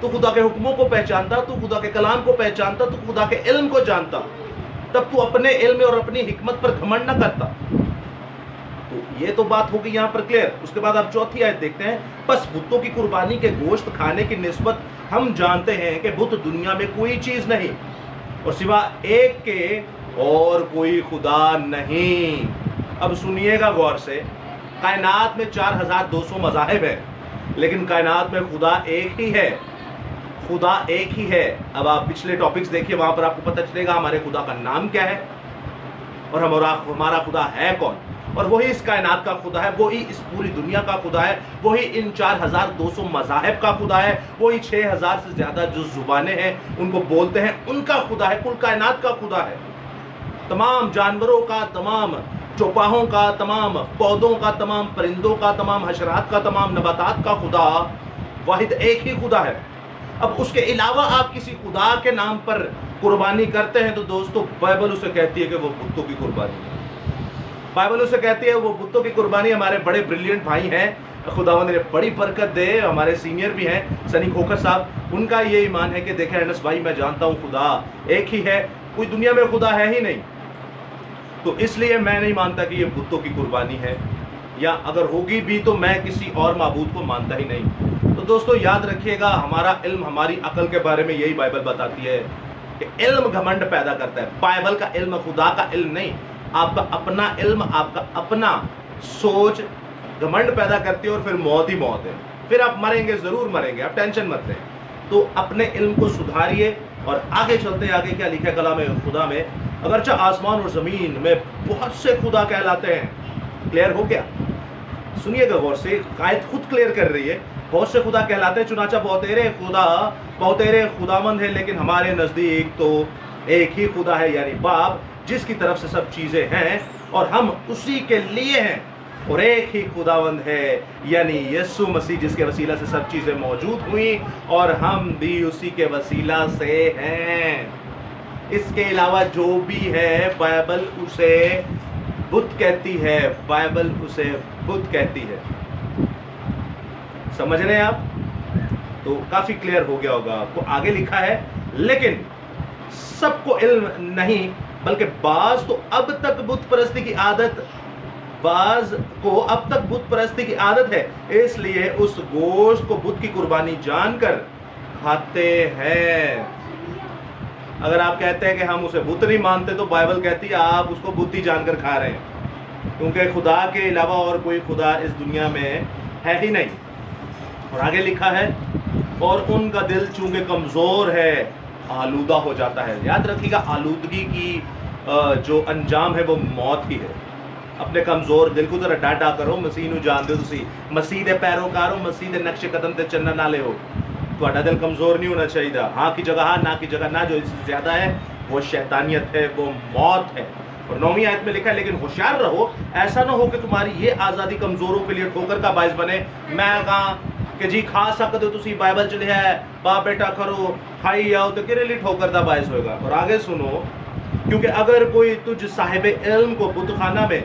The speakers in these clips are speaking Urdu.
تو خدا کے حکموں کو پہچانتا, تو خدا کے کلام کو پہچانتا, تو خدا کے علم کو جانتا, تب تو اپنے علم اور اپنی حکمت پر گھمنڈ نہ کرتا. تو یہ تو بات ہوگی یہاں پر کلیئر. اس کے بعد آپ چوتھی آیت دیکھتے ہیں. بس بتوں کی قربانی کے گوشت کھانے کی نسبت ہم جانتے ہیں کہ بت دنیا میں کوئی چیز نہیں اور سوا ایک کے اور کوئی خدا نہیں. اب سنیے گا غور سے, کائنات میں 4200 مذاہب ہیں, لیکن کائنات میں خدا ایک ہی ہے. خدا ایک ہی ہے. اب آپ پچھلے ٹاپکس دیکھیے, وہاں پر آپ کو پتہ چلے گا ہمارے خدا کا نام کیا ہے اور ہمارا خدا ہے کون. اور وہی اس کائنات کا خدا ہے, وہی اس پوری دنیا کا خدا ہے, وہی ان 4200 مذاہب کا خدا ہے, وہی 6000 سے زیادہ جو زبانیں ہیں ان کو بولتے ہیں ان کا خدا ہے, کل کائنات کا خدا ہے. تمام جانوروں کا, تمام چوپاہوں کا, تمام پودوں کا, تمام پرندوں کا, تمام حشرات کا, تمام نباتات کا خدا واحد ایک ہی خدا ہے. اب اس کے علاوہ آپ کسی خدا کے نام پر قربانی کرتے ہیں تو دوستو بائبل اسے کہتی ہے کہ وہ بتوں کی قربانی ہے. بائبل اسے کہتی ہے وہ بتوں کی قربانی. ہمارے بڑے بریلینٹ بھائی ہیں, خداوند نے بڑی برکت دے, ہمارے سینئر بھی ہیں سنی کھوکھر صاحب, ان کا یہ ایمان ہے کہ دیکھیں انس بھائی میں جانتا ہوں خدا ایک ہی ہے, کوئی دنیا میں خدا ہے ہی نہیں, تو اس لیے میں نہیں مانتا کہ یہ بتوں کی قربانی ہے, یا اگر ہوگی بھی تو میں کسی اور معبود کو مانتا ہی نہیں. تو دوستو یاد رکھیے گا, ہمارا علم ہماری عقل کے بارے میں یہی بائبل بتاتی ہے کہ علم گھمنڈ پیدا کرتا ہے. بائبل کا علم خدا کا علم نہیں, آپ کا اپنا علم, آپ کا اپنا سوچ گھمنڈ پیدا کرتی ہے اور پھر موت ہی موت ہے. پھر آپ مریں گے, ضرور مریں گے, آپ ٹینشن مت لیں. تو اپنے علم کو سدھاریے اور آگے چلتے ہیں. آگے کیا لکھا ہے کلام خدا میں؟ اگرچہ آسمان اور زمین میں بہت سے خدا کہلاتے ہیں. کلیئر ہو گیا؟ سنیے گا غور سے, آیت خود کلیئر کر رہی ہے. بہت سے خدا کہلاتے ہیں, چنانچہ بہتیرے خداوند ہے, لیکن ہمارے نزدیک تو ایک ہی خدا ہے, یعنی باپ, جس کی طرف سے سب چیزیں ہیں اور ہم اسی کے لیے ہیں. اور ایک ہی خداوند ہے یعنی یسوع مسیح, جس کے وسیلہ سے سب چیزیں موجود ہوئیں اور ہم بھی اسی کے وسیلہ سے ہیں. اس کے علاوہ جو بھی ہے بائبل اسے بت کہتی ہے, بائبل اسے بت کہتی ہے. سمجھ رہے ہیں آپ؟ تو کافی کلیئر ہو گیا ہوگا آپ کو. آگے لکھا ہے لیکن سب کو علم نہیں, بلکہ بعض کو اب تک بت پرستی کی عادت ہے, اس لیے اس گوشت کو بت کی قربانی جان کر کھاتے ہیں. اگر آپ کہتے ہیں کہ ہم اسے بت نہیں مانتے تو بائبل کہتی ہے آپ اس کو بت ہی جان کر کھا رہے ہیں, کیونکہ خدا کے علاوہ اور کوئی خدا اس دنیا میں ہے ہی نہیں. اور آگے لکھا ہے اور ان کا دل چونکہ کمزور ہے آلودہ ہو جاتا ہے. یاد رکھیے گا, آلودگی کی جو انجام ہے وہ موت ہی ہے. اپنے کمزور دل کو ذرا ڈاٹا کرو, مسیح نو جان دو, تسی مسیح دے پیروکارو, مسیح دے نقش قدم تے چلنا نالے ہو. تہاڈا دل کمزور نہیں ہونا چاہیے. ہاں کی جگہ ہاں, نہ کی جگہ نہ. جو اس سے زیادہ ہے وہ شیطانیت ہے, وہ موت ہے. اور 9ویں آیت میں لکھا ہے لیکن ہوشیار رہو, ایسا نہ ہو کہ تمہاری یہ آزادی کمزوروں کے لیے ٹھوکر کا باعث بنے. میں کہاں کہ جی کھا سکتے ہو, تسی بائبل چ لکھا ہے باپ بیٹا کرو, کھائی آؤ, تو کہنے لیے ٹھوکر کا باعث ہوئے گا. اور آگے سنو, کیونکہ اگر کوئی تجھ صاحب علم کو بت خانہ میں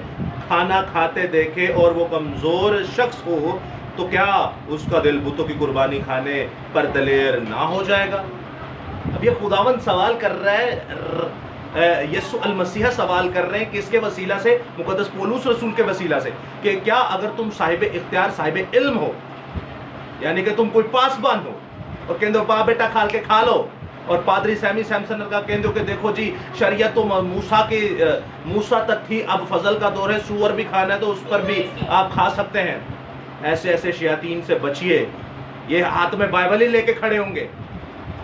کھانا کھاتے دیکھے اور وہ کمزور شخص ہو, تو کیا اس کا دل بتوں کی قربانی کھانے پر دلیر نہ ہو جائے گا؟ اب یہ خداوند سوال کر رہا ہے, یسوع المسیح سوال کر رہے ہیں کس کے وسیلہ سے؟ مقدس پولس رسول کے وسیلہ سے, کہ کیا اگر تم صاحب اختیار, صاحب علم ہو, یعنی کہ تم کوئی پاسبان ہو اور کہندے ہو باپ بیٹا کھال کے کھا لو, اور پادری سیمی سیمسن کا کہندے ہو کہ دیکھو جی شریعت تو موسیٰ تک تھی, اب فضل کا دور ہے, سور بھی کھانا ہے تو اس پر بھی آپ کھا سکتے ہیں. ایسے شیاطین سے بچیے. یہ ہاتھ میں بائبل ہی لے کے کھڑے ہوں گے,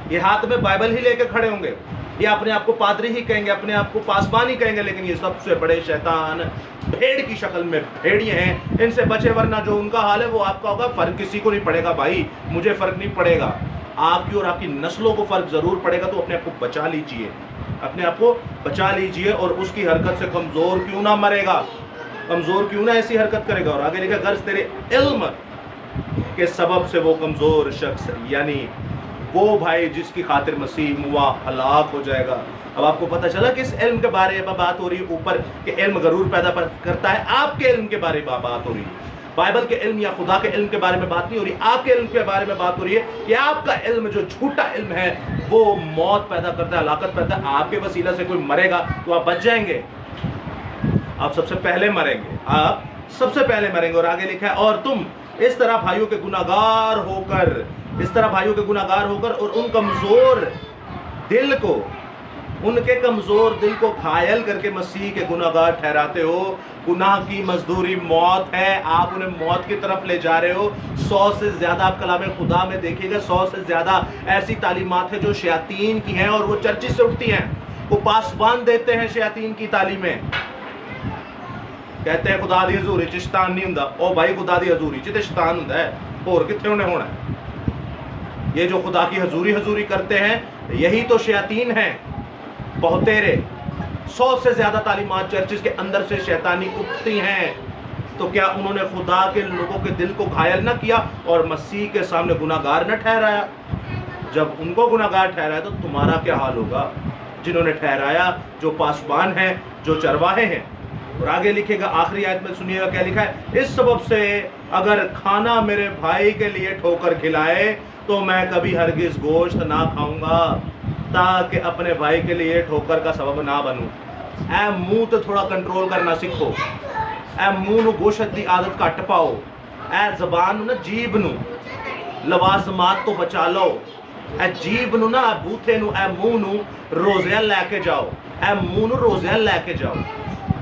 یہ ہاتھ میں بائبل ہی لے کے کھڑے ہوں گے, یہ اپنے آپ کو پادری ہی کہیں گے, اپنے آپ کو پاسبان ہی کہیں گے, لیکن یہ سب سے بڑے شیطان بھیڑ کی شکل میں بھیڑیے ہیں. ان سے بچے, ورنہ جو ان کا حال ہے وہ آپ کا ہوگا. فرق کسی کو نہیں پڑے گا بھائی, مجھے فرق نہیں پڑے گا, آپ کی اور آپ کی نسلوں کو فرق ضرور پڑے گا. تو اپنے آپ کو بچا لیجئے, اپنے آپ کو بچا لیجئے. اور اس کی حرکت سے کمزور کیوں نہ مرے گا, کمزور کیوں نہ ایسی حرکت کرے گا. اور آگے لکھا غرض تیرے علم کے سبب سے وہ کمزور شخص, یعنی وہ بھائی جس کی خاطر مسیح موا ہلاک ہو جائے گا. اب آپ کو پتہ چلا کہ اس علم کے بارے میں بات ہو رہی ہے اوپر, کہ علم غرور پیدا کرتا ہے. آپ کے علم کے بارے میں بات ہو رہی ہے. بائبل کے علم یا خدا کے علم کے بارے میں بات نہیں ہو رہی، آپ کے علم کے بارے میں بات ہو رہی ہے کہ آپ کا علم جو جھوٹا علم ہے وہ موت پیدا کرتا ہے، ہلاکت پیدا ہے۔ آپ کے وسیلہ سے کوئی مرے گا تو آپ بچ جائیں گے، آپ سب سے پہلے مریں گے، آپ سب سے پہلے مریں گے۔ اور آگے لکھا ہے اور تم اس طرح بھائیوں کے گناہگار ہو کر اور ان کے کمزور دل کو گھائل کر کے مسیح کے گناہگار ٹھہراتے ہو۔ گناہ کی مزدوری موت ہے، آپ انہیں موت کی طرف لے جا رہے ہو۔ 100 سے زیادہ آپ کلام خدا میں دیکھیے گا، 100 سے زیادہ ایسی تعلیمات ہیں جو شیاطین کی ہیں اور وہ چرچز سے اٹھتی ہیں۔ وہ پاسبان دیتے ہیں شیاطین کی تعلیمیں، کہتے ہیں خدا دی حضوری چ شیطان نہیں ہوندا۔ او بھائی خدا دی حضوری چ تے شیطان ہوندا ہے، اور کتنے ہونا ہے؟ یہ جو خدا کی حضوری کرتے ہیں یہی تو شیاطین ہیں، بہتیرے۔ 100 سے زیادہ تعلیمات چرچز کے اندر سے شیطانی اٹھتی ہیں، تو کیا انہوں نے خدا کے لوگوں کے دل کو گھائل نہ کیا اور مسیح کے سامنے گناہگار نہ ٹھہرایا؟ جب ان کو گناہگار ٹھہرایا تو تمہارا کیا حال ہوگا، جنہوں نے ٹھہرایا، جو پاسبان ہیں، جو چرواہے ہیں۔ اور آگے لکھے گا، آخری آیت میں سنیے گا کیا لکھا ہے، اس سبب سے اگر کھانا میرے بھائی کے لیے ٹھوکر کھلائے تو میں کبھی ہرگز گوشت نہ کھاؤں گا، تاکہ اپنے بھائی کے لیے ٹھوکر کا سبب نہ بنوں۔ اے منہ تو تھوڑا کنٹرول کرنا سیکھو، اے منہ نو گوشت دی عادت کٹ پاؤ، اے زبان نو نا جیب نو لوازمات تو بچا لو، اے جیب نو نا، اے بوتھے نو، اے منہ نو روزیاں لے کے جاؤ، اے منہ نو روزیاں لے کے جاؤ۔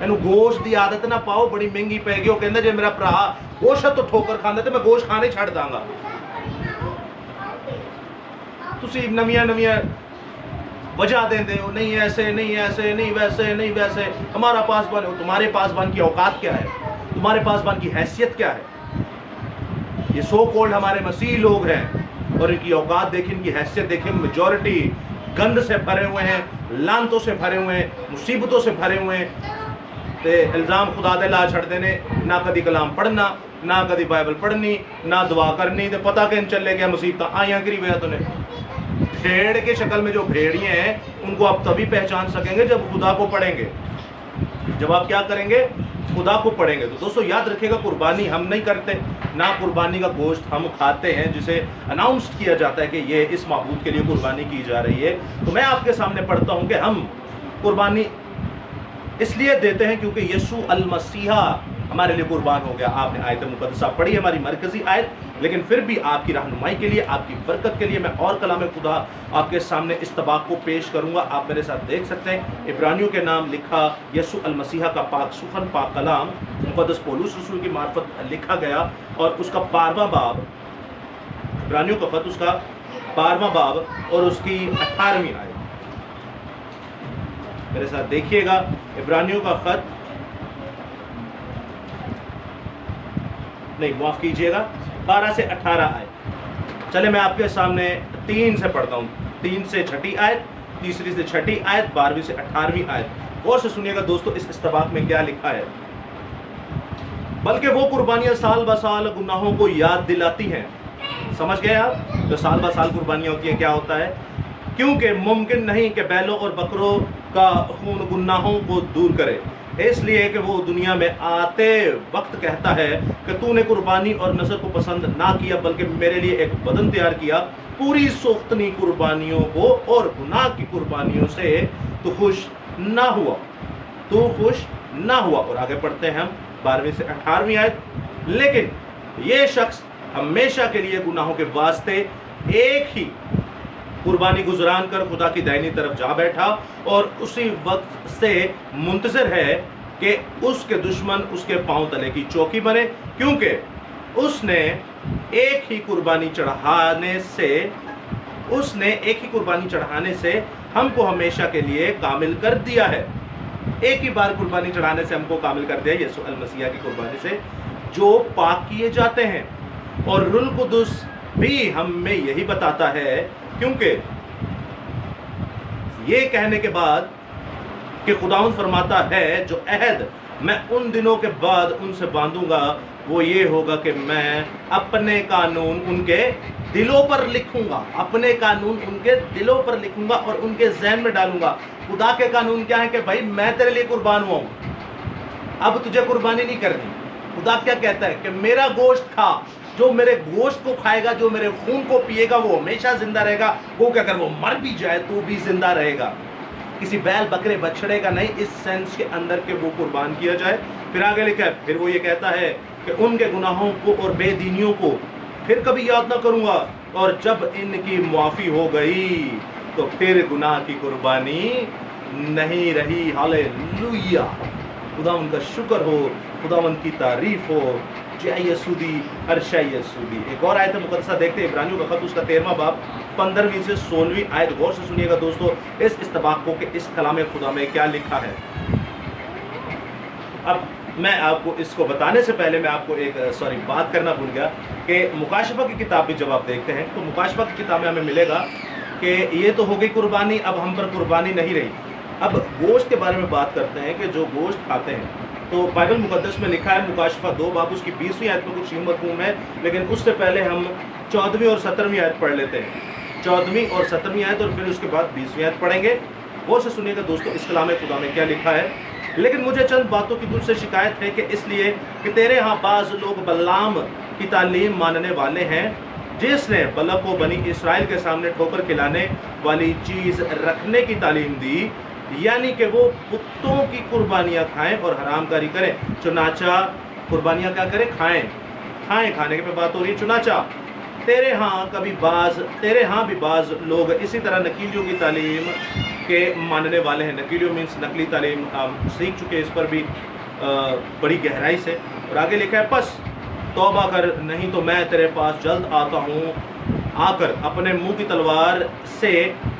اینو گوشت دی عادت نہ پاؤ، بڑی مہنگی پے گی۔ وہ کہندا جے میرا بھرا گوشت تو ٹھوکر کھاندا تے میں گوشت کھانا ہی چھڈ داں گا۔ تسی نویاں وجہ دیندے ہو، نہیں ایسے نہیں ایسے نہیں ویسے نہیں ویسے، ہمارا پاسبان ہے۔ تمہارے پاسبان کی اوقات کیا ہے؟ تمہارے پاسبان کی حیثیت کیا ہے؟ یہ سو کولڈ ہمارے مسیح لوگ ہیں، اور ان کی اوقات دیکھیں، ان کی حیثیت دیکھیں، میجورٹی گند سے بھرے ہوئے ہیں، لعنتوں سے بھرے ہوئے ہیں، مصیبتوں سے بھرے ہوئے ہیں۔ تے الزام خدا دے لا چھڑ دینے، نہ کدی کلام پڑھنا، نہ کدی بائبل پڑھنی، نہ دعا کرنی، تے پتہ کہ چلے گیا مصیبتاں آئیاں کری ہویا تو نے۔ بھیڑ کے شکل میں جو بھیڑیے ہیں ان کو آپ تبھی پہچان سکیں گے جب خدا کو پڑھیں گے، جب آپ کیا کریں گے؟ خدا کو پڑھیں گے۔ تو دوستو یاد رکھیے گا، قربانی ہم نہیں کرتے، نہ قربانی کا گوشت ہم کھاتے ہیں جسے اناؤنس کیا جاتا ہے کہ یہ اس معبود کے لیے قربانی کی جا رہی ہے۔ تو میں آپ کے سامنے پڑھتا ہوں کہ ہم قربانی اس لیے دیتے ہیں کیونکہ یسوع المسیح ہمارے لیے قربان ہو گیا۔ آپ نے آیت مقدسہ پڑھی، ہماری مرکزی آیت، لیکن پھر بھی آپ کی رہنمائی کے لیے، آپ کی برکت کے لیے میں اور کلام خدا آپ کے سامنے استباق کو پیش کروں گا۔ آپ میرے ساتھ دیکھ سکتے ہیں، عبرانیوں کے نام لکھا یسوع المسیح کا پاک سخن، پاک کلام مقدس پولس رسول کی معرفت لکھا گیا، اور اس کا 12واں باب، عبرانیوں کا خط، اس کا 12واں باب اور اس کی 18ویں آیت میرے ساتھ دیکھیے گا۔ عبرانیوں کا خط، نہیں معاف کیجئے گا، 12 سے 18 آیت۔ چلے میں آپ کے سامنے 3 سے پڑھتا ہوں، 3 سے 6 آیت، تیسری سے 6 آیت، 12ویں سے 18ویں آیت۔ غور سے سنیے گا دوستو اس استباق میں کیا لکھا ہے۔ بلکہ وہ قربانیاں سال بہ سال گناہوں کو یاد دلاتی ہیں۔ سمجھ گئے آپ؟ جو سال بہ سال قربانیاں ہوتی ہیں کیا ہوتا ہے؟ کیونکہ ممکن نہیں کہ بیلوں اور بکروں کا خون گناہوں کو دور کرے، اس لیے کہ وہ دنیا میں آتے وقت کہتا ہے کہ تو نے قربانی اور نذر کو پسند نہ کیا، بلکہ میرے لیے ایک بدن تیار کیا، پوری سوختنی قربانیوں کو اور گناہ کی قربانیوں سے تو خوش نہ ہوا، تو خوش نہ ہوا۔ اور آگے پڑھتے ہیں ہم 12ویں سے 18ویں آیت۔ لیکن یہ شخص ہمیشہ کے لیے گناہوں کے واسطے ایک ہی قربانی گزران کر خدا کی دائنی طرف جا بیٹھا، اور اسی وقت سے منتظر ہے کہ اس کے دشمن اس کے پاؤں تلے کی چوکی بنے، کیونکہ اس نے ایک ہی قربانی چڑھانے سے ہم کو ہمیشہ کے لیے کامل کر دیا ہے۔ ایک ہی بار قربانی چڑھانے سے ہم کو کامل کر دیا یسوع المسیح کی قربانی سے، جو پاک کیے جاتے ہیں۔ اور روح القدس بھی ہم میں یہی بتاتا ہے، کیونکہ یہ کہنے کے بعد کہ خداوند فرماتا ہے جو عہد میں ان دنوں کے بعد ان سے باندھوں گا وہ یہ ہوگا کہ میں اپنے قانون ان کے دلوں پر لکھوں گا، اپنے قانون ان کے دلوں پر لکھوں گا اور ان کے ذہن میں ڈالوں گا۔ خدا کے قانون کیا ہے کہ بھائی میں تیرے لیے قربان ہوا ہوں، اب تجھے قربانی نہیں کرنی، خدا کیا کہتا ہے کہ میرا گوشت کھا، جو میرے گوشت کو کھائے گا، جو میرے خون کو پیے گا، وہ ہمیشہ زندہ رہے گا، وہ کہ اگر وہ مر بھی جائے تو بھی زندہ رہے گا۔ کسی بیل بکرے بچڑے کا نہیں، اس سینس کے اندر کہ وہ قربان کیا جائے۔ پھر آگے لکھا ہے، پھر وہ یہ کہتا ہے کہ ان کے گناہوں کو اور بے دینیوں کو پھر کبھی یاد نہ کروں گا، اور جب ان کی معافی ہو گئی تو پھر گناہ کی قربانی نہیں رہی۔ ہالےلویا، خدا ان کا شکر ہو، خدا ان کی تعریف ہو، جے یسودی ہر شے یسودی۔ ایک اور آیت مقدسہ دیکھتے ہیں، عبرانیوں کا خط اس کا 13واں باب 15ویں سے 16ویں آیت، غور سے سنیے گا دوستو، اس استباق کو کہ اس کلام خدا میں کیا لکھا ہے۔ اب میں آپ کو اس کو بتانے سے پہلے میں آپ کو ایک بات کرنا بھول گیا کہ مکاشفہ کی کتاب بھی جب آپ دیکھتے ہیں تو مکاشفہ کی کتاب میں ہمیں ملے گا کہ یہ تو ہو گئی قربانی، اب ہم پر قربانی نہیں رہی۔ اب گوشت کے بارے میں بات کرتے ہیں کہ جو گوشت کھاتے ہیں، تو بائبل مقدس میں لکھا ہے مکاشفہ 2 باب اس کی 20ویں آیت میں کچھ یوں مفہوم ہے، لیکن اس سے پہلے ہم 14ویں اور 17ویں آیت پڑھ لیتے ہیں۔ 14ویں اور 17ویں آیت، اور پھر اس کے بعد 20ویں آیت پڑھیں گے۔ غور سے سنیے گا دوستو، اس کلام خدا میں کیا لکھا ہے۔ لیکن مجھے چند باتوں کی تجھ سے شکایت ہے، کہ اس لیے کہ تیرے ہاں بعض لوگ بلعام کی تعلیم ماننے والے ہیں، جس نے بلق کو بنی اسرائیل کے سامنے ٹھوکر کھلانے والی چیز رکھنے کی تعلیم دی، یعنی کہ وہ بتوں کی قربانیاں کھائیں اور حرام کاری کریں۔ چنانچہ قربانیاں کیا کریں؟ کھائیں، کھانے کے پہ بات ہو رہی ہے۔ چنانچہ تیرے ہاں بھی بعض لوگ اسی طرح نکیلیوں کی تعلیم کے ماننے والے ہیں۔ نکیلیوں مینس نقلی تعلیم، سیکھ چکے اس پر بھی بڑی گہرائی سے۔ اور آگے لکھا ہے، پس توبہ کر، نہیں تو میں تیرے پاس جلد آتا ہوں، آ کر اپنے منہ کی تلوار سے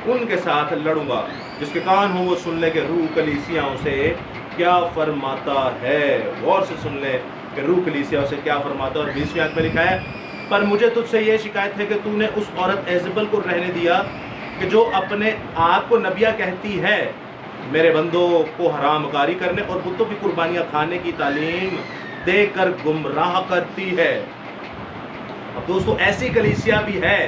ان کے ساتھ لڑوں گا۔ جس کے کان ہوں وہ سن لے کہ روح کلیسیاؤں سے کیا فرماتا ہے۔ غور سے سن لے کہ روح کلیسیاؤں سے کیا فرماتا ہے۔ اور 20ویں آیت میں لکھا ہے، پر مجھے تجھ سے یہ شکایت ہے کہ تو نے اس عورت ایزبل کو رہنے دیا کہ جو اپنے آپ کو نبیہ کہتی ہے، میرے بندوں کو حرام کاری کرنے اور بتوں کی قربانیاں کھانے کی تعلیم دے کر گمراہ کرتی ہے۔ اب دوستو، ایسی کلیسیا بھی ہے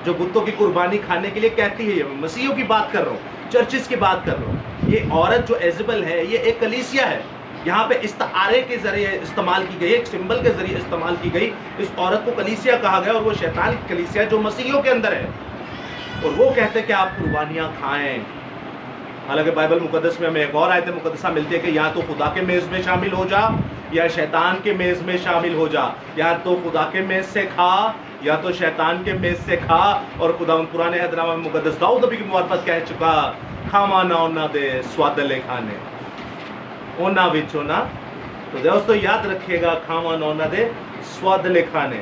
جو بتوں کی قربانی کھانے کے لیے کہتی ہے۔ مسیحیوں کی بات کر رہا ہوں، چرچز کی بات کر رہا ہوں۔ یہ عورت جو ایزبل ہے، یہ ایک کلیسیا ہے۔ یہاں پہ استعارے کے ذریعے استعمال کی گئی، ایک سمبل کے ذریعے استعمال کی گئی۔ اس عورت کو کلیسیا کہا گیا، اور وہ شیطان کی کلیسیا جو مسیحیوں کے اندر ہے، اور وہ کہتے ہیں کہ آپ قربانیاں کھائیں۔ حالانکہ بائبل مقدس میں ہمیں ایک اور آیت مقدسہ ملتی ہے کہ یا تو خدا کے میز میں شامل ہو جا یا شیطان کے میز میں شامل ہو جا، یا تو خدا کے میز سے کھا یا تو شیطان کے میز سے کھا۔ اور خدا پرانے عہد نامہ میں مقدس داؤد نبی کی معرفت کہہ چکا، کھاما نہ اونا دے سوادلے کھانے اونا وچونا۔ تو دوستو یاد رکھیے گا، کھاما نہ اونا دے سوادلے کھانے۔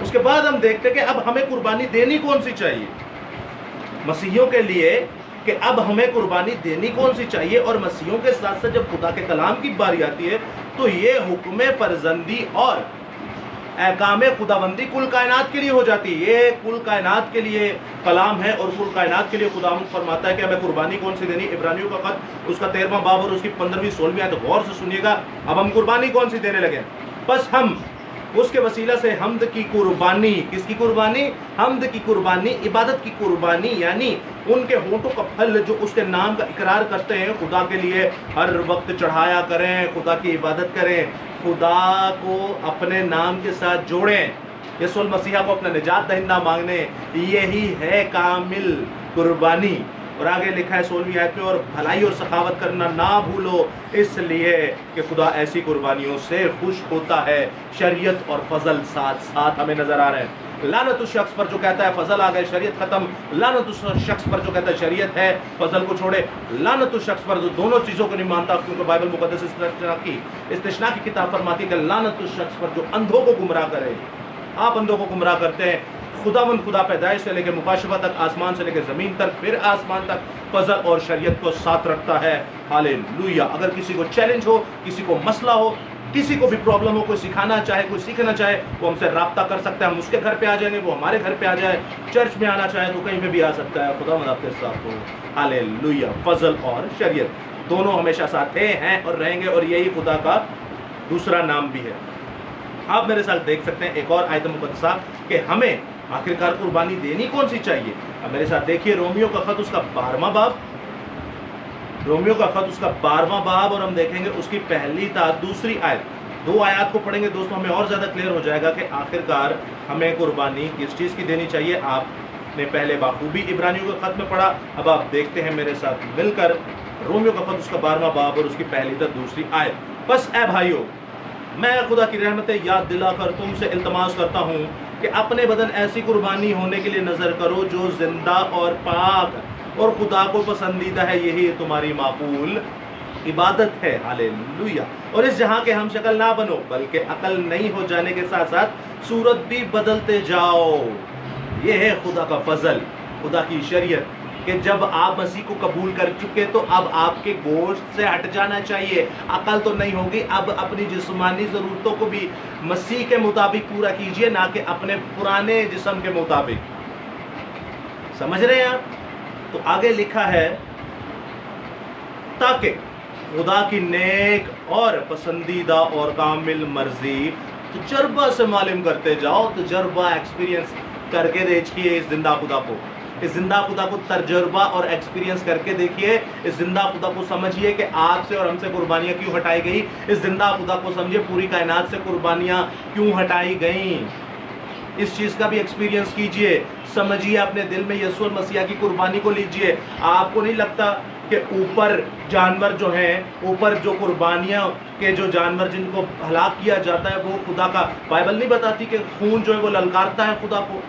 اس کے بعد ہم دیکھتے ہیں کہ اب ہمیں قربانی دینی کون سی چاہیے مسیحیوں کے لیے، کہ اب ہمیں قربانی دینی کون سی چاہیے۔ اور مسیحیوں کے ساتھ ساتھ جب خدا کے کلام کی باری آتی ہے تو یہ حکم فرزندی اور احکام خداوندی کل کائنات کے لیے ہو جاتی ہے۔ یہ کل کائنات کے لیے کلام ہے، اور کل کائنات کے لیے خداوند فرماتا ہے کہ ہمیں قربانی کون سی دینی۔ عبرانیوں کا خط اس کا 13واں باب اور اس کی 15ویں 16ویں آیت غور سے سنیے گا۔ اب ہم قربانی کون سی دینے لگے؟ بس ہم اس کے وسیلہ سے حمد کی قربانی، کس کی قربانی؟ حمد کی قربانی، عبادت کی قربانی، یعنی ان کے ہونٹوں کا پھل جو اس کے نام کا اقرار کرتے ہیں، خدا کے لیے ہر وقت چڑھایا کریں، خدا کی عبادت کریں، خدا کو اپنے نام کے ساتھ جوڑیں، یسوع المسیح کو اپنا نجات دہندہ مانگنے، یہی ہے کامل قربانی۔ اور آگے لکھا ہے 16ویں آیت میں، اور بھلائی اور سخاوت کرنا نہ بھولو، اس لیے کہ خدا ایسی قربانیوں سے خوش ہوتا ہے۔ شریعت اور فضل ساتھ ساتھ ہمیں نظر آ رہے ہیں۔ لعنت اس شخص پر جو کہتا ہے فضل آ گئے شریعت ختم، لعنت اس شخص پر جو کہتا ہے شریعت ہے فضل کو چھوڑے، لعنت اس شخص پر جو دونوں چیزوں کو نہیں مانتا، کیونکہ بائبل مقدس استثناء کی کتاب فرماتی ہے کہ لعنت اس شخص پر جو اندھوں کو گمراہ کرے۔ آپ اندھوں کو گمراہ کرتے ہیں۔ خدا پیدائش سے لے کے مکاشفہ تک، آسمان سے لے کے زمین تک، پھر آسمان تک فضل اور شریعت کو ساتھ رکھتا ہے۔ ہالےلویا۔ اگر کسی کو چیلنج ہو، کسی کو مسئلہ ہو، کسی کو بھی پرابلم ہو، کوئی سکھانا چاہے، کوئی سیکھنا چاہے، وہ ہم سے رابطہ کر سکتا ہے۔ ہم اس کے گھر پہ آ جائیں گے، وہ ہمارے گھر پہ آ جائے۔ چرچ میں آنا چاہے تو کہیں پہ بھی آ سکتا ہے۔ خدا آپ کے ساتھ ہو۔ ہالےلویا۔ فضل اور شریعت دونوں ہمیشہ ساتھ ہیں اور رہیں گے، اور یہی خدا کا دوسرا نام بھی ہے۔ آپ میرے ساتھ دیکھ سکتے ہیں ایک اور آیت مقدسہ کہ ہمیں آخرکار قربانی دینی کون سی چاہیے۔ اب میرے ساتھ دیکھیے رومیو کا خط اس کا 12واں باب، رومیو کا خط اس کا 12واں باب، اور ہم دیکھیں گے اس کی پہلی تا دوسری آیت۔ دو آیات کو پڑھیں گے دوستوں ہمیں اور زیادہ کلیئر ہو جائے گا کہ آخرکار ہمیں قربانی کس چیز کی دینی چاہیے۔ آپ نے پہلے بخوبی عبرانیوں کے خط میں پڑھا، اب آپ دیکھتے ہیں میرے ساتھ مل کر رومیو کا خط اس کا 12واں باب اور اس کی پہلی تا دوسری آیت۔ بس اے بھائیو، میں خدا کی رحمتیں یاد دلا کر تم سے التماس کرتا ہوں کہ اپنے بدن ایسی قربانی ہونے کے لیے نظر کرو جو زندہ اور پاک اور خدا کو پسندیدہ ہے، یہی تمہاری معقول عبادت ہے۔ ہاللیلویہ۔ اور اس جہاں کے ہم شکل نہ بنو بلکہ عقل نہیں ہو جانے کے ساتھ ساتھ صورت بھی بدلتے جاؤ۔ یہ ہے خدا کا فضل، خدا کی شریعت، کہ جب آپ مسیح کو قبول کر چکے تو اب آپ کے گوشت سے ہٹ جانا چاہیے، عقل تو نہیں ہوگی، اب اپنی جسمانی ضرورتوں کو بھی مسیح کے مطابق پورا کیجئے، نہ کہ اپنے پرانے جسم کے مطابق۔ سمجھ رہے ہیں آپ؟ تو آگے لکھا ہے تاکہ خدا کی نیک اور پسندیدہ اور کامل مرضی تجربہ سے معلوم کرتے جاؤ۔ تجربہ، ایکسپیرینس کر کے دیکھیے اس زندہ خدا کو، اس زندہ خدا کو تجربہ اور ایکسپیرینس کر کے دیکھیے، اس زندہ خدا کو سمجھیے کہ آپ سے اور ہم سے قربانیاں کیوں ہٹائی گئی، اس زندہ خدا کو سمجھیے پوری کائنات سے قربانیاں کیوں ہٹائی گئیں، اس چیز کا بھی ایکسپیرینس کیجئے، سمجھیے، اپنے دل میں یسوع المسیح کی قربانی کو لیجئے۔ آپ کو نہیں لگتا کہ اوپر جانور جو ہیں، اوپر جو قربانیاں کے جو جانور جن کو ہلاک کیا جاتا ہے وہ خدا کا، بائبل نہیں بتاتی کہ خون جو ہے وہ للکارتا ہے خدا کو؟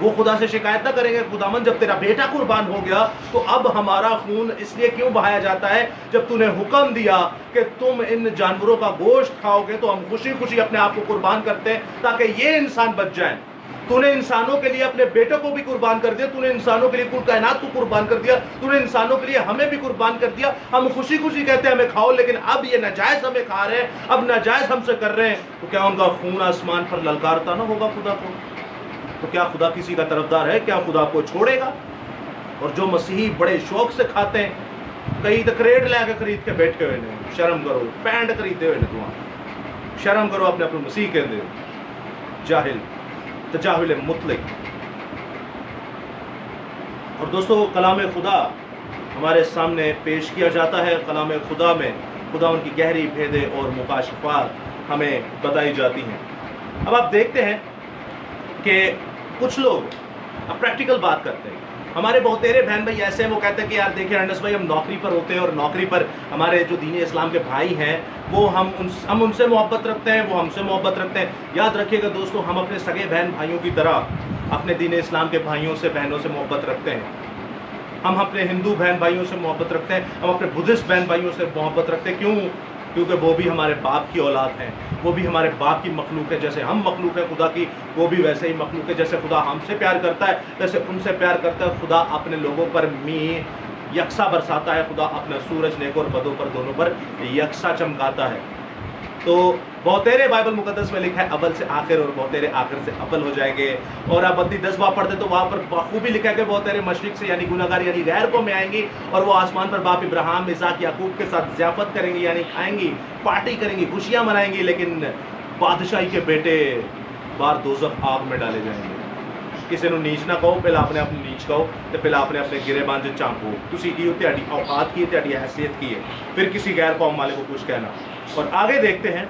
وہ خدا سے شکایت نہ کریں گے خداوند جب تیرا بیٹا قربان ہو گیا تو اب ہمارا خون اس لیے کیوں بہایا جاتا ہے؟ جب تو نے حکم دیا کہ تم ان جانوروں کا گوشت کھاؤ گے تو ہم خوشی خوشی اپنے آپ کو قربان کرتے ہیں تاکہ یہ انسان بچ جائیں۔ تو نے انسانوں کے لیے اپنے بیٹے کو بھی قربان کر دیا، تو نے انسانوں کے لیے کل کائنات کو قربان کر دیا، تو نے انسانوں کے لیے ہمیں بھی قربان کر دیا۔ ہم خوشی خوشی کہتے ہیں ہمیں کھاؤ، لیکن اب یہ ناجائز ہمیں کھا رہے ہیں، اب ناجائز ہم سے کر رہے ہیں، تو کیا ان کا خون آسمان پر للکارتا نہ ہوگا خدا کو؟ تو کیا خدا کسی کا طرفدار ہے؟ کیا خدا کو چھوڑے گا؟ اور جو مسیحی بڑے شوق سے کھاتے ہیں، کئی تو کریٹ لے کے خرید کے بیٹھے ہوئے ہیں، شرم کرو، پینٹ خریدے ہوئے ہیں، شرم کرو اپنے اپنے مسیح کے دے، جاہل، تجاہل مطلق۔ اور دوستو کلام خدا ہمارے سامنے پیش کیا جاتا ہے، کلام خدا میں خدا ان کی گہری بھیدیں اور مکاشفات ہمیں بتائی جاتی ہیں۔ اب آپ دیکھتے ہیں کہ کچھ لوگ اب پریکٹیکل بات کرتے ہیں، ہمارے بہتیرے بہن بھائی ایسے ہیں، وہ کہتے ہیں کہ یار دیکھیں ارنس بھائی ہم نوکری پر ہوتے ہیں اور نوکری پر ہمارے جو دین اسلام کے بھائی ہیں وہ ہم ان سے محبت رکھتے ہیں، وہ ہم سے محبت رکھتے ہیں۔ یاد رکھیے گا دوستو، ہم اپنے سگے بہن بھائیوں کی طرح اپنے دین اسلام کے بھائیوں سے، بہنوں سے محبت رکھتے ہیں۔ ہم اپنے ہندو بہن بھائیوں سے محبت رکھتے ہیں، ہم اپنے بدھسٹ بہن بھائیوں سے محبت رکھتے ہیں۔ کیوں؟ کیونکہ وہ بھی ہمارے باپ کی اولاد ہیں، وہ بھی ہمارے باپ کی مخلوق ہے، جیسے ہم مخلوق ہے خدا کی، وہ بھی ویسے ہی مخلوق ہے۔ جیسے خدا ہم سے پیار کرتا ہے جیسے ان سے پیار کرتا ہے، خدا اپنے لوگوں پر میںہ یکساں برساتا ہے، خدا اپنا سورج نیک اور بدوں پر دونوں پر یکساں چمکاتا ہے۔ تو بہتیرے بائبل مقدس میں لکھا ہے اول سے آخر اور بہتیرے آخر سے اول ہو جائیں گے۔ اور آپ متی 10 باب پڑھتے تو وہاں پر بخوبی لکھا ہے کہ بہتیرے مشرق سے یعنی گناہگار یعنی غیر کو میں آئیں گی، اور وہ آسمان پر باپ ابراہیم، اسحاق، یعقوب کے ساتھ ضیافت کریں گی، یعنی کھائیں گی، پارٹی کریں گی، خوشیاں منائیں گی، لیکن بادشاہی کے بیٹے بار دوزخ آگ میں ڈالے جائیں گے۔ کسی نے نیچ نہ کہو، پہلے اپنے اپنے نیچ کہو، تو پہلے اپنے گرے بان جو چانکو، تسی کی تیاری اوقات کی، تیاری حیثیت کی ہے، پھر کسی غیر قوم والے کو کچھ کہنا۔ اور آگے دیکھتے ہیں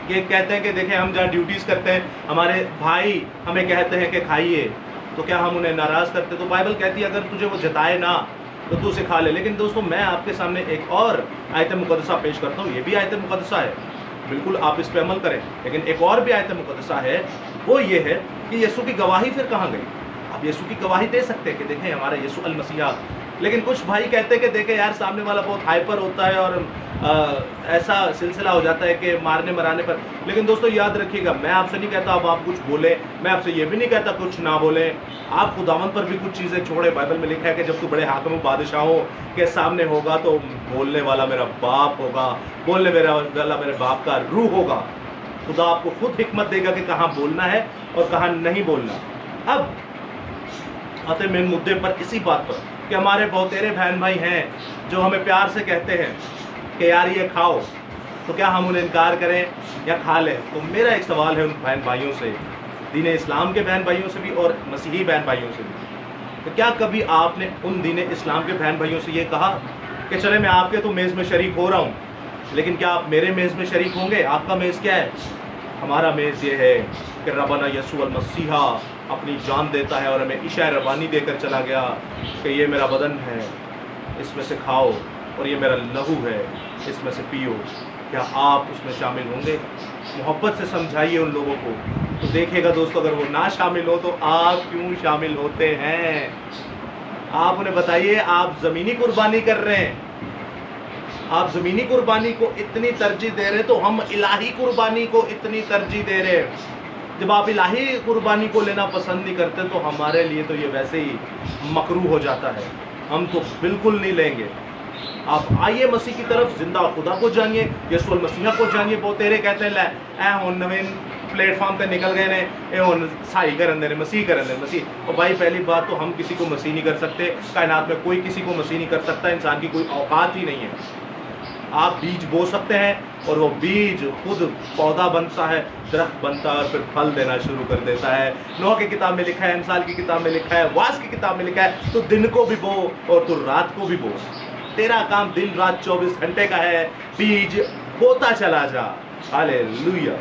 کہ کہتے ہیں کہ دیکھیں ہم جہاں ڈیوٹیز کرتے ہیں، ہمارے بھائی ہمیں کہتے ہیں کہ کھائیے، تو کیا ہم انہیں ناراض کرتے؟ تو بائبل کہتی ہے اگر تجھے وہ جتائے نہ تو تو اسے کھا لے۔ لیکن دوستو میں آپ کے سامنے ایک اور آیت مقدسہ پیش کرتا ہوں، یہ بھی آیت مقدسہ ہے، بالکل آپ اس پہ عمل کریں، لیکن ایک اور بھی آیت مقدسہ ہے، وہ یہ ہے کہ یسوع کی گواہی پھر کہاں گئی؟ آپ یسوع کی گواہی دے سکتے ہیں کہ دیکھیں ہمارا یسوع المسیح، لیکن کچھ بھائی کہتے ہیں کہ دیکھیں یار سامنے والا بہت ہائپر ہوتا ہے اور ایسا سلسلہ ہو جاتا ہے کہ مارنے مرانے پر۔ لیکن دوستو یاد رکھیے گا، میں آپ سے نہیں کہتا اب آپ کچھ بولیں، میں آپ سے یہ بھی نہیں کہتا کچھ نہ بولیں، آپ خداوند پر بھی کچھ چیزیں چھوڑیں۔ بائبل میں لکھا ہے کہ جب تو بڑے حاکم و بادشاہوں کے سامنے ہوگا تو بولنے والا میرا باپ ہوگا، بولنے والا میرے باپ کا روح ہوگا۔ خدا آپ کو خود حکمت دے گا کہ کہاں بولنا ہے اور کہاں نہیں بولنا۔ اب آتے مین مدعے پر، اسی بات پر کہ ہمارے بہتیرے بہن بھائی ہیں جو ہمیں پیار سے کہتے ہیں کہ یار یہ کھاؤ، تو کیا ہم انہیں انکار کریں یا کھا لیں؟ تو میرا ایک سوال ہے ان بہن بھائیوں سے، دین اسلام کے بہن بھائیوں سے بھی اور مسیحی بہن بھائیوں سے بھی، تو کیا کبھی آپ نے ان دین اسلام کے بہن بھائیوں سے یہ کہا کہ چلے میں آپ کے تو میز میں شریک ہو رہا ہوں، لیکن کیا آپ میرے میز میں شریک ہوں گے؟ آپ کا میز کیا ہے؟ ہمارا میز یہ ہے کہ ربنا یسوع المسیح اپنی جان دیتا ہے اور ہمیں عشاء ربانی دے کر چلا گیا کہ یہ میرا بدن ہے، اس میں سے کھاؤ، اور یہ میرا لہو ہے، اس میں سے پیو۔ کیا آپ اس میں شامل ہوں گے؟ محبت سے سمجھائیے ان لوگوں کو، تو دیکھے گا دوستو اگر وہ نہ شامل ہو تو آپ کیوں شامل ہوتے ہیں؟ آپ انہیں بتائیے آپ زمینی قربانی کر رہے ہیں، آپ زمینی قربانی کو اتنی ترجیح دے رہے تو ہم الہی قربانی کو اتنی ترجیح دے رہے ہیں۔ جب آپ الہی قربانی کو لینا پسند نہیں کرتے تو ہمارے لیے تو یہ ویسے ہی مکروہ ہو جاتا ہے، ہم تو بالکل نہیں لیں گے۔ آپ آئیے مسیح کی طرف، زندہ خدا کو جانیے، یسوع المسیح کو جانیے۔ بہت تیرے کہتے ہیں اے ہن نویں پلیٹ فارم تے نکل گئے نے، اے ہن سائی کرن دے، مسیح کرن دے، مسیح۔ اور بھائی پہلی بات تو ہم کسی کو مسیح نہیں کر سکتے، کائنات میں کوئی کسی کو مسیح نہیں کر سکتا، انسان کی کوئی اوقات ہی نہیں ہے۔ آپ بیج بو سکتے ہیں اور وہ بیج خود پودا بنتا ہے، درخت بنتا ہے اور پھر پھل دینا شروع کر دیتا ہے۔ نوح کی کتاب میں لکھا ہے، امثال کی کتاب میں لکھا ہے، واعظ کی کتاب میں لکھا ہے، تو دن کو بھی بو اور تو رات کو بھی بو۔ تیرا کام دن رات 24 گھنٹے کا ہے، بیج بوتا چلا جا۔ ہالے لویا۔